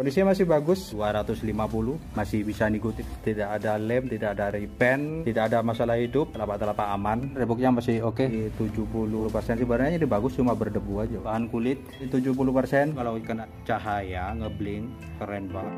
Kondisinya masih bagus, 250, masih bisa ngikutin, tidak ada lem, tidak ada repaint, tidak ada masalah hidup, telapak-telapak aman. Reboknya masih oke, di 70% sebenarnya ini bagus, cuma berdebu aja. Bahan kulit di 70%, kalau kena cahaya ngebling, keren banget.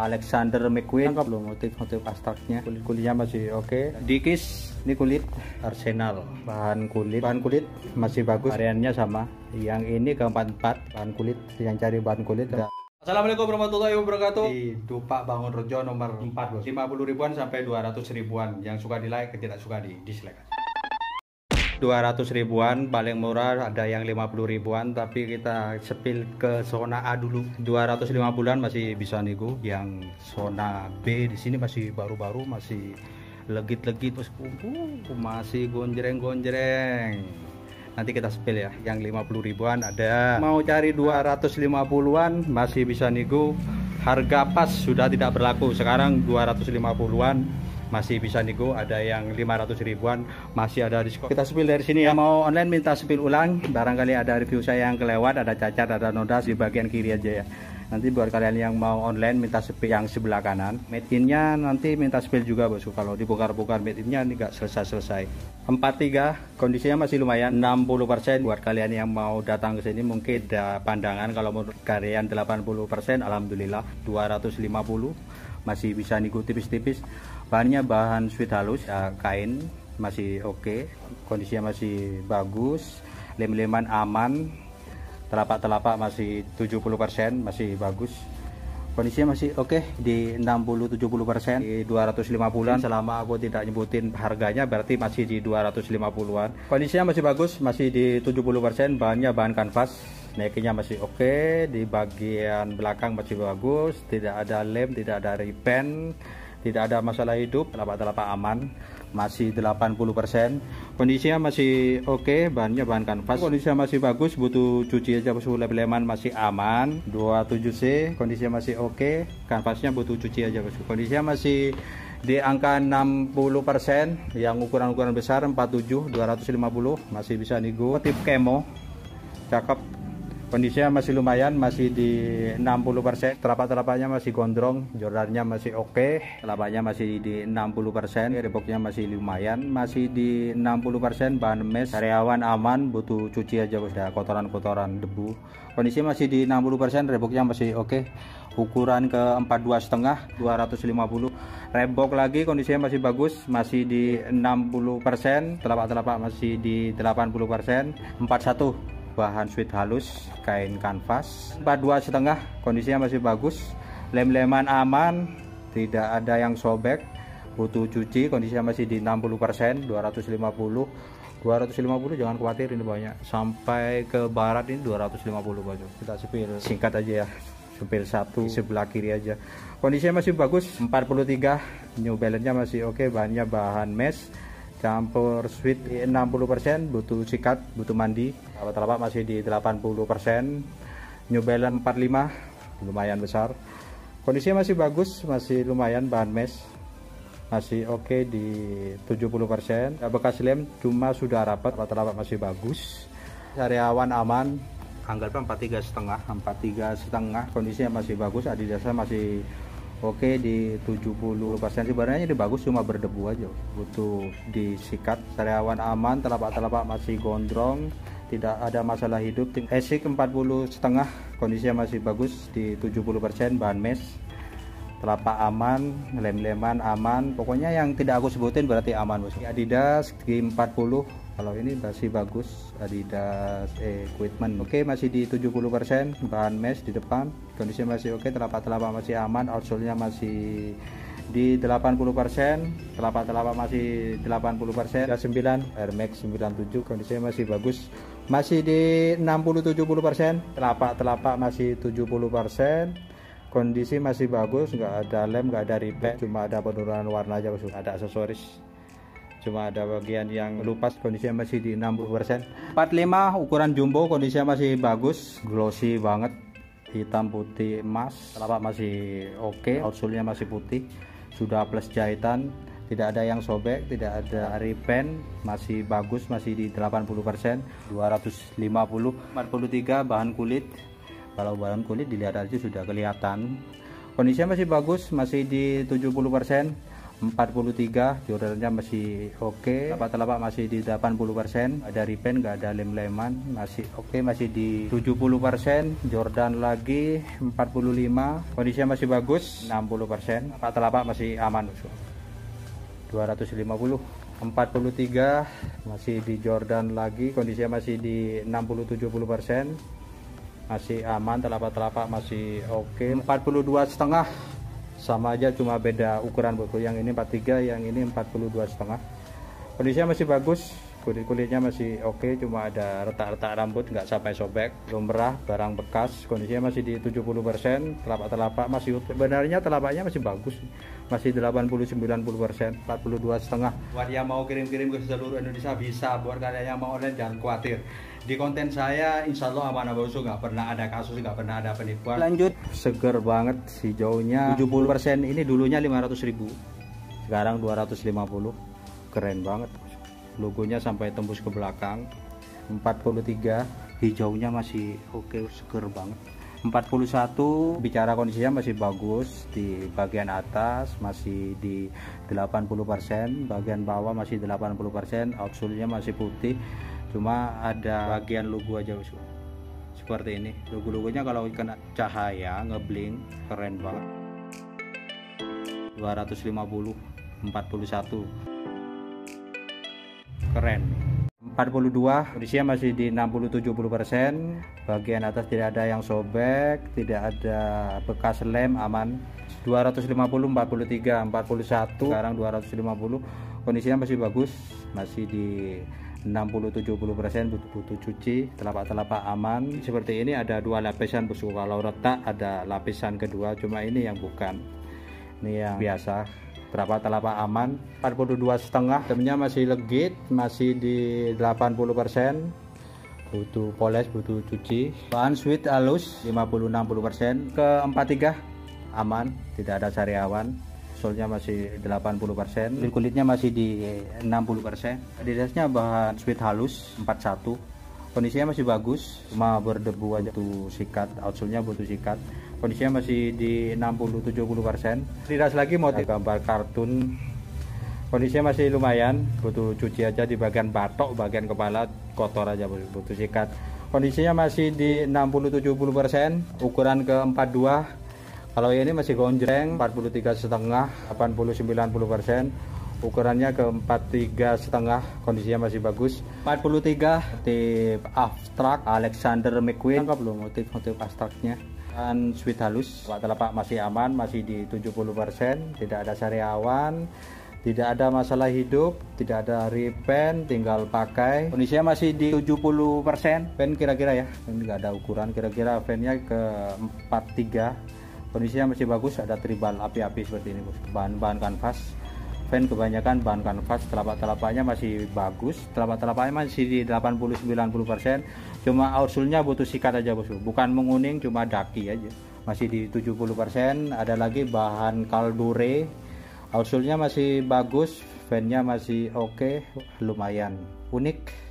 Alexander McQueen, belum motif-motif abstraknya, kulitnya masih oke. Dikis, ini kulit Arsenal, bahan kulit masih bagus, variannya sama. Yang ini ke-44, bahan kulit, yang cari bahan kulit. Assalamualaikum warahmatullahi wabarakatuh. Di Dupak Bangun Rejo nomor 4, 50 ribuan sampai 200 ribuan. Yang suka di like, tidak suka di dislike. 200 ribuan paling murah, ada yang 50 ribuan, tapi kita sepil ke zona A dulu. 250-an masih bisa nego. Yang zona B di sini masih baru-baru, masih legit-legit, masih gonjreng-gonjreng. Nanti kita sepil ya. Yang 50 ribuan ada. Mau cari 250-an masih bisa nego. Harga pas sudah tidak berlaku. Sekarang 250-an masih bisa nego. Ada yang 500 ribuan masih ada diskon. Kita sepil dari sini ya. Mau online minta sepil ulang. Barangkali ada review saya yang kelewat, ada cacat, ada noda di bagian kiri aja ya. Nanti buat kalian yang mau online minta sepil yang sebelah kanan. Made in-nya nanti minta sepil juga bosku. Kalau dibongkar-bongkar made in-nya ini nggak selesai-selesai. 43 kondisinya masih lumayan, 60%. Buat kalian yang mau datang ke sini mungkin ada pandangan. Kalau mau karyan 80%, alhamdulillah. 250 masih bisa nego tipis-tipis. Bahannya bahan sweet halus ya, kain masih oke. Kondisinya masih bagus, lem-leman aman, telapak-telapak masih 70%, masih bagus. Kondisinya masih oke di 60-70%, di 250-an. Selama aku tidak nyebutin harganya berarti masih di 250-an. Kondisinya masih bagus, masih di 70%. Bahannya bahan kanvas, naiknya masih oke. Di bagian belakang masih bagus, tidak ada lem, tidak ada repaint, tidak ada masalah hidup, telapak-telapak aman, masih 80%. Kondisinya masih oke, bahannya bahan kanvas. Kondisinya masih bagus, butuh cuci aja bosku. Lem-leman masih aman. 27C kondisinya masih oke, kanvasnya butuh cuci aja bosku. Kondisinya masih di angka 60%. Yang ukuran-ukuran besar 47 250 masih bisa nego. Motif kemo cakep. Kondisinya masih lumayan, masih di 60%. Telapak-telapaknya masih gondrong, jordannya masih oke. Telapaknya masih di 60%. Reboknya masih lumayan, masih di 60%. Bahan mesh, karyawan aman, butuh cuci aja bos. Ada kotoran-kotoran debu. Kondisinya masih di 60%. Reboknya masih oke. Ukuran ke 42,5, 250. Rebok lagi kondisinya masih bagus, masih di 60%. Telapak-telapak masih di 80%. 41 bahan sweet halus, kain kanvas. 42,5 kondisinya masih bagus, lem-leman aman, tidak ada yang sobek, butuh cuci. Kondisinya masih di 60%. 250 jangan khawatir, ini banyak sampai ke barat. Ini 250 baju. Kita sepil singkat aja ya, sepil satu sebelah kiri aja. Kondisinya masih bagus. 43 New Balance-nya masih oke. Bahannya bahan mesh campur sweet di 60%, butuh sikat, butuh mandi. Telapak masih di 80%. New Balance 45 lumayan besar. Kondisinya masih bagus, masih lumayan, bahan mesh masih oke di 70%. Bekas lem cuma sudah rapat. Telapak masih bagus. Karyawan aman, anggapnya 43,5. Kondisinya masih bagus. Adidasnya masih oke di 70%. Sebenarnya ini bagus, cuma berdebu aja, butuh disikat. Karyawan aman, telapak-telapak masih gondrong, tidak ada masalah hidup. Esik 40,5 kondisinya masih bagus di 70%. Bahan mesh, telapak aman, lem-leman aman. Pokoknya yang tidak aku sebutin berarti aman bos. Adidas G40 kalau ini masih bagus, Adidas Equipment. Oke, masih di 70%. Bahan mesh di depan, kondisinya masih oke. Telapak-telapak masih aman, outsole-nya masih di 80%. Telapak-telapak masih 80%. 9 Air Max 97 kondisinya masih bagus, masih di 60-70%. Telapak-telapak masih 70%. Kondisi masih bagus, nggak ada lem, nggak ada repaint, cuma ada penurunan warna aja, ada aksesoris, cuma ada bagian yang lupas. Kondisinya masih di 60%. 45 ukuran jumbo, kondisinya masih bagus, glossy banget, hitam putih emas. Telapak masih oke, outsole-nya masih putih, sudah plus jahitan, tidak ada yang sobek, tidak ada repaint, masih bagus, masih di 80%. 250. 43 bahan kulit, Kalau bahan kulit dilihat aja sudah kelihatan. Kondisinya masih bagus, masih di 70%. 43, Jordannya masih oke. Telapak masih di 80%. Ada ripen, nggak ada lem-leman, masih oke, masih di 70%. Jordan lagi 45, kondisinya masih bagus. 60%. Telapak masih aman. 250. 43 masih di Jordan lagi, kondisinya masih di 60-70%. Masih aman, telapak masih oke. 42,5 sama aja, cuma beda ukuran buku. Yang ini 43, yang ini 42,5. Kondisinya masih bagus, kulitnya masih oke, cuma ada retak-retak rambut, nggak sampai sobek, lumrah, barang bekas. Kondisinya masih di 70%. Telapak masih utuh. Sebenarnya telapaknya masih bagus, masih 80-90%. 42,5. Buat yang mau kirim-kirim ke seluruh Indonesia bisa, buat kalian yang mau online jangan khawatir. Di konten saya insya Allah aman bosku, nggak pernah ada kasus, nggak pernah ada penipuan. Lanjut, seger banget hijaunya. 70% ini dulunya 500.000, sekarang 250. Keren banget, logonya sampai tembus ke belakang. 43 hijaunya masih oke, seger banget. 41 bicara kondisinya masih bagus, di bagian atas masih di 80%, bagian bawah masih 80%, outsole-nya masih putih, cuma ada bagian logo aja seperti ini. Logo-logonya kalau kena cahaya ngebling keren banget. 250, 41 keren. 42 kondisinya masih di 60-70%, bagian atas tidak ada yang sobek, tidak ada bekas lem, aman. 250, 43, 41 sekarang 250, kondisinya masih bagus, masih di 60-70%, butuh cuci. Telapak aman. Seperti ini ada dua lapisan bosku, kalau retak ada lapisan kedua, cuma ini yang bukan, ini yang biasa. Telapak aman. 42,5, temnya masih legit, masih di 80%, butuh poles, butuh cuci. Bahan sweet halus 50-60%. Ke 43 aman, tidak ada sariawan, solnya masih 80%, kulitnya masih di 60%. Adidasnya bahan sweet halus 41, kondisinya masih bagus, cuma berdebu aja, butuh sikat, outsole-nya butuh sikat. Kondisinya masih di 60-70%. Adidas lagi motif gambar kartun, kondisinya masih lumayan, butuh cuci aja di bagian batok, bagian kepala kotor aja, butuh sikat. Kondisinya masih di 60-70%, ukuran ke 42. Kalau ini masih gonjreng, 43,5, 80-90%. Ukurannya ke 43,5, kondisinya masih bagus. 43 motif abstrak Alexander McQueen, lengkap belum motif abstraknya. Dan sweet halus, telapak masih aman, masih di 70%, tidak ada sariawan, tidak ada masalah hidup, tidak ada repaint, tinggal pakai. Kondisinya masih di 70%. Pen kira-kira ya, ini nggak ada ukuran, kira-kira pennya ke 43. Kondisinya masih bagus, ada tribal api-api seperti ini, bahan kanvas. Fan kebanyakan bahan kanvas. Telapak-telapaknya masih bagus, telapak-telapaknya masih di 80-90%, cuma outsole-nya butuh sikat aja bosku, bukan menguning, cuma daki aja, masih di 70%. Ada lagi bahan Caldure, outsole-nya masih bagus, fan-nya masih oke, lumayan unik.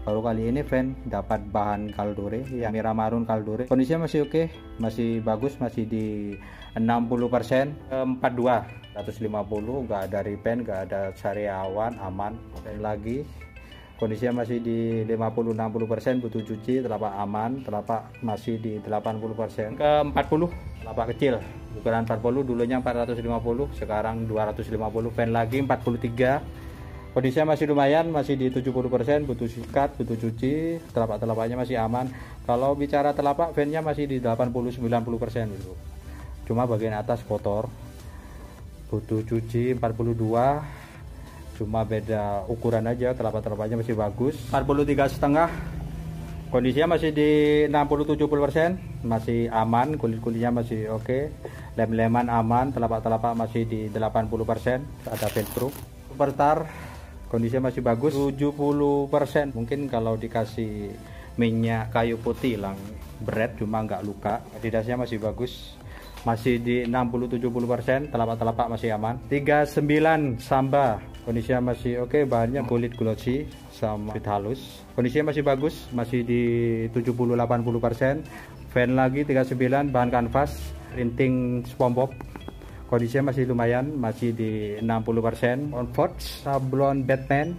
Baru kali ini fan dapat bahan Caldure, yang merah marun Caldure. Kondisinya masih oke, masih bagus, masih di 60%. 42 150, nggak ada repaint, nggak ada sariawan, aman. Dan lagi kondisinya masih di 50-60%, butuh cuci. Telapak aman, telapak masih di 80%. Ke 40 telapak kecil, ukuran 40, dulunya 450, sekarang 250. Fan lagi 43, kondisinya masih lumayan, masih di 70%, butuh sikat, butuh cuci. Telapak-telapaknya masih aman. Kalau bicara telapak, fan-nya masih di 80-90% gitu. Cuma bagian atas kotor, butuh cuci. 42, cuma beda ukuran aja. Telapak-telapaknya masih bagus. 43,5, kondisinya masih di 60-70%, masih aman, kulit-kulitnya masih oke. Lem-leman aman, telapak-telapak masih di 80%, ada velcro. Supertar kondisinya masih bagus, 70%. Mungkin kalau dikasih minyak kayu putih hilang berat, cuma nggak luka. Adidasnya masih bagus, masih di 60-70%, telapak-telapak masih aman. 39 Samba, kondisinya masih oke, bahannya kulit glossy sama kulit halus. Kondisinya masih bagus, masih di 70-80%. Fan lagi 39, bahan kanvas, printing SpongeBob. Kondisinya masih lumayan, masih di 60%. Comfort, sablon Batman.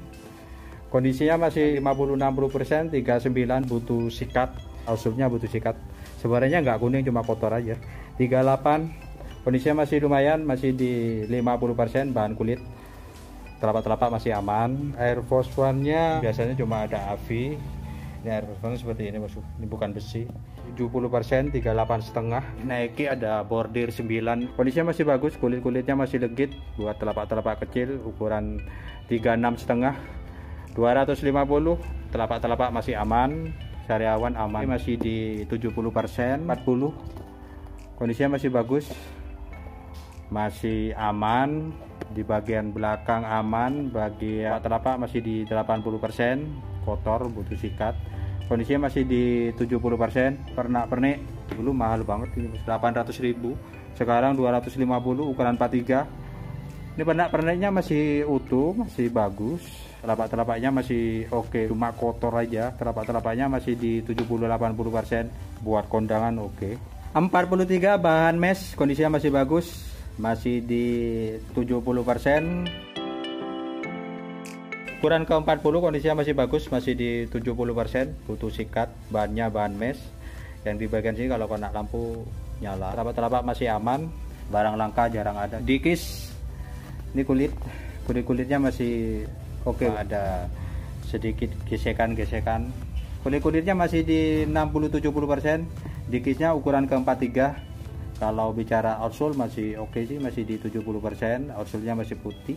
Kondisinya masih 50-60%, 39, butuh sikat. Ausupnya butuh sikat. Sebenarnya nggak kuning, cuma kotor aja. 38, kondisinya masih lumayan, masih di 50%, bahan kulit. Telapak-telapak masih aman. Air Force One-nya biasanya cuma ada AVI. Ini Air Force One seperti ini, Bosku. Ini bukan besi. 70%, 38,5. Nike ada bordir 9. Kondisinya masih bagus, kulit-kulitnya masih legit. Buat telapak-telapak kecil ukuran 36,5. 250, telapak-telapak masih aman. Sariawan aman. Ini masih di 70%, 40. Kondisinya masih bagus. Masih aman. Di bagian belakang aman, bagian telapak masih di 80%, kotor, butuh sikat. Kondisinya masih di 70%. Pernak-pernik dulu mahal banget ini, 800.000. Sekarang 250, ukuran 43. Ini pernak-perniknya masih utuh, masih bagus. Telapak-telapaknya masih oke, cuma kotor aja. Telapak-telapaknya masih di 70-80%. Buat kondangan oke. 43 bahan mesh, kondisinya masih bagus. Masih di 70%. Ukuran ke 40, kondisinya masih bagus, masih di 70%. Butuh sikat, bahannya bahan mesh. Yang di bagian sini kalau kena lampu nyala. Telapak-telapak masih aman, barang langka jarang ada. Dikis, ini kulit-kulitnya masih oke. Ada sedikit gesekan-gesekan. Kulit-kulitnya masih di 60-70%. Dikisnya ukuran ke 43. Kalau bicara outsole masih oke sih, masih di 70%. Outsole-nya masih putih,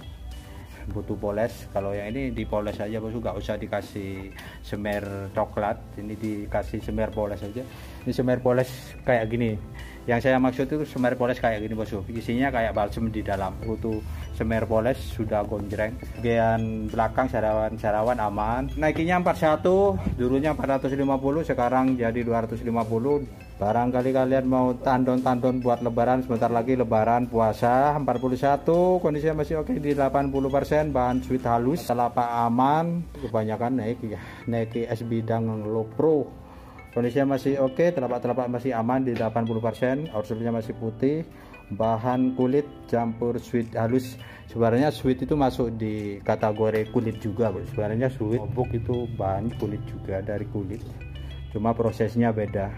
butuh poles. Kalau yang ini dipoles aja, Bosku, nggak usah dikasih semer coklat. Ini dikasih semer poles aja. Ini semer poles kayak gini. Yang saya maksud itu semer poles kayak gini, Bosku. Isinya kayak balsem di dalam. Butuh semer poles, sudah gonjreng. Bagian belakang sarawan aman. Naikinya 41, dulunya 450, sekarang jadi 250. Barangkali kalian mau tandon-tandon buat lebaran, sebentar lagi lebaran puasa. 41, kondisinya masih oke di 80%, bahan sweet halus, telapak aman. Kebanyakan Nike S Bidang Low Pro. Kondisinya masih oke, telapak-telapak masih aman di 80%, outsole-nya masih putih. Bahan kulit campur sweet halus. Sebenarnya sweet itu masuk di kategori kulit juga, sebenarnya sweet bobok itu bahan kulit juga, dari kulit, cuma prosesnya beda.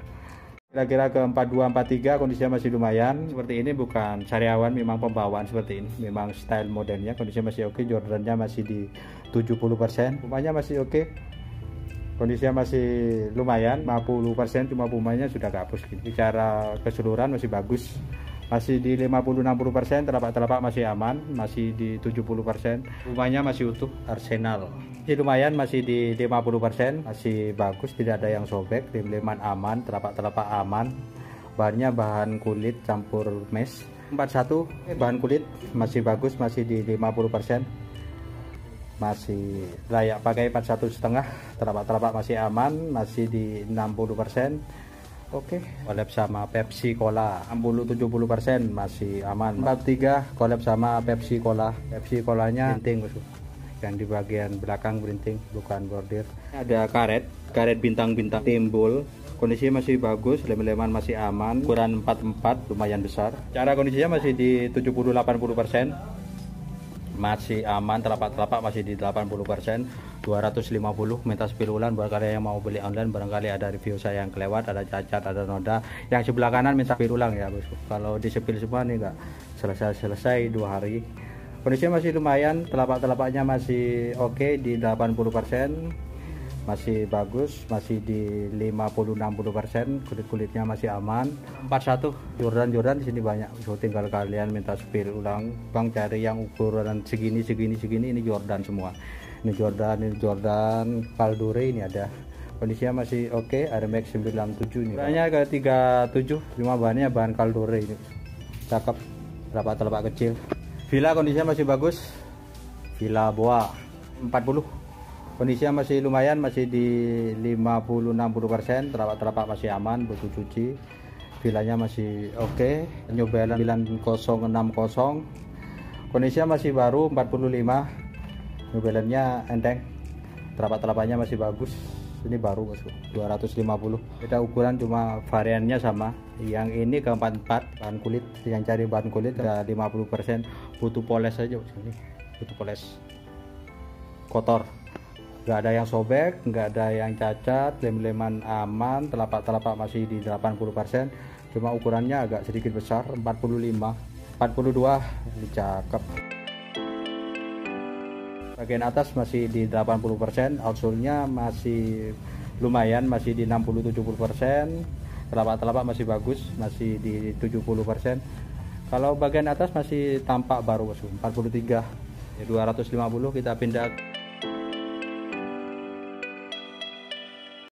Kira-kira ke 42-43, kondisinya masih lumayan. Seperti ini bukan sariawan, memang pembawaan seperti ini, memang style modelnya. Kondisinya masih oke, Jordannya masih di 70%, pumanya masih oke. Kondisinya masih lumayan, 50%, cuma pumanya sudah kehapus. Bicara keseluruhan masih bagus, masih di 50-60%. Telapak-telapak masih aman, masih di 70%. Pumanya masih utuh, Arsenal. Masih lumayan, masih di 50%, masih bagus, tidak ada yang sobek. Lem-leman aman, telapak-telapak aman. Bahannya bahan kulit campur mesh. 41, bahan kulit masih bagus, masih di 50%. Masih layak pakai 41,5. Telapak-telapak masih aman, masih di 60%. Oke, collab sama Pepsi Cola 60-70%, masih aman. 43 collab sama Pepsi Cola. Pepsi Colanya printing, yang di bagian belakang printing, bukan bordir. Ada karet bintang-bintang timbul. Kondisinya masih bagus, lem-leman masih aman. Ukuran 44, lumayan besar. Cara kondisinya masih di 70-80%. Masih aman, telapak-telapak masih di 80%. 250, minta spirulan buat kalian yang mau beli online. Barangkali ada review saya yang kelewat, ada cacat, ada noda. Yang sebelah kanan minta spirulang ya, Bosku. Kalau disepil semua nih nggak selesai 2 hari. Kondisinya masih lumayan, telapak-telapaknya masih oke di 80%. Masih bagus, masih di 50-60%. Kulit-kulitnya masih aman. 41 Jordan di sini banyak, so tinggal kalian minta spill ulang, Bang, cari yang ukuran segini. Ini Jordan semua. Ini Jordan Caldure, ini ada. Kondisinya masih oke. Air Max 97 ini. Banyak ke 37, cuma bahannya bahan Caldure ini. Cakep, telapak kecil. Villa kondisinya masih bagus. Villa Boa 40. Kondisinya masih lumayan, masih di 50-60%. Telapak masih aman, butuh cuci. Villanya masih oke. New Balance 9060. Kondisinya masih baru, 45. New Balance-nya enteng. Telapak-telapaknya masih bagus. ini baru bosku, 250. Beda ukuran cuma variannya sama. Yang ini ke 44 bahan kulit, yang cari bahan kulit ada 50%, butuh poles aja bosku. Ini butuh poles, kotor, nggak ada yang sobek, nggak ada yang cacat, lem-leman aman, telapak-telapak masih di 80%, cuma ukurannya agak sedikit besar, 45, 42, ini cakep. Bagian atas masih di 80%, outsole-nya masih lumayan, masih di 60-70%, telapak-telapak masih bagus, masih di 70%. Kalau bagian atas masih tampak baru bosku, 43, 250. Kita pindah